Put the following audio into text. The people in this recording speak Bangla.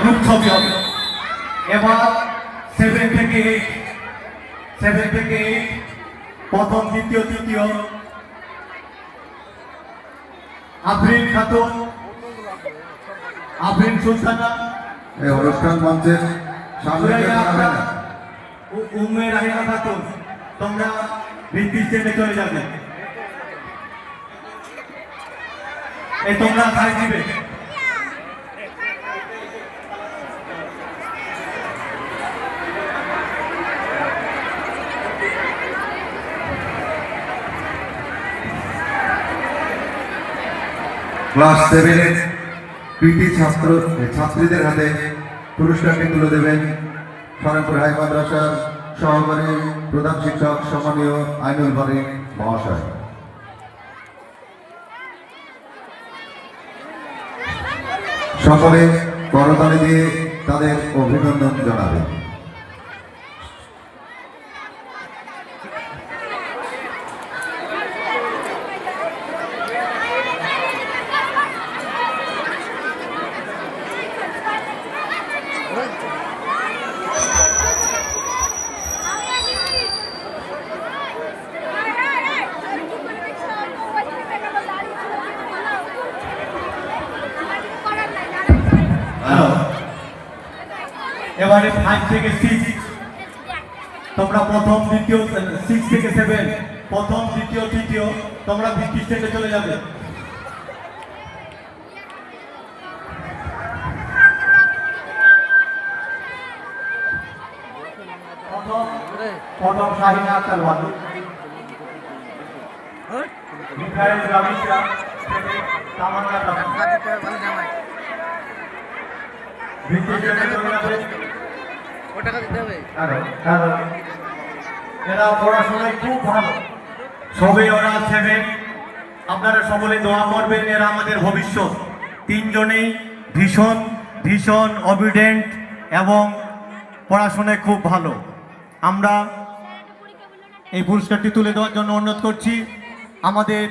গ্রুপ ছবি হবে। এবার 7 থেকে 8 প্রথম দ্বিতীয় তৃতীয় আফরিন খাতুন, আফরিন সুলতানা, এই অনুষ্ঠান মঞ্চের সামনে উম্মে রাহিমা খাতুন, তোমরা ভিত্তি স্ট্যান্ডে চলে যাবে। এই তোমরা সাইড দিবে। ক্লাস 7-এর কৃতি ছাত্রীদের হাতে পুরস্কারটি তুলে দেবেন সরেনপুর হাই মাদ্রাসার সহকারী প্রধান শিক্ষক সম্মানীয় আইনুল বারী মহাশয়। সকলে করতালি দিয়ে তাদের অভিনন্দন জানাবেন। এবারে 5 থেকে 6 তোমরা প্রথম দ্বিতীয় 6 থেকে 7 প্রথম দ্বিতীয় তৃতীয় তোমরা ভিত্তি স্ট্যান্ডে চলে যাবে। প্রথম শাহিনা আক্তার বাদু, মিখাইল রামিশা, তামান্না খাতুন ভিত্তি স্ট্যান্ডে চলে যাবে। এরা পড়াশোনায় খুব ভালো, সবে ওরা 7। আপনারা সকলে দোয়া করবেন, এরা আমাদের ভবিষ্যৎ। তিনজনেই ভীষণ ভীষণ অবিডেন্ট এবং পড়াশোনায় খুব ভালো। আমরা এই পুরস্কারটি তুলে দেওয়ার জন্য অনুরোধ করছি আমাদের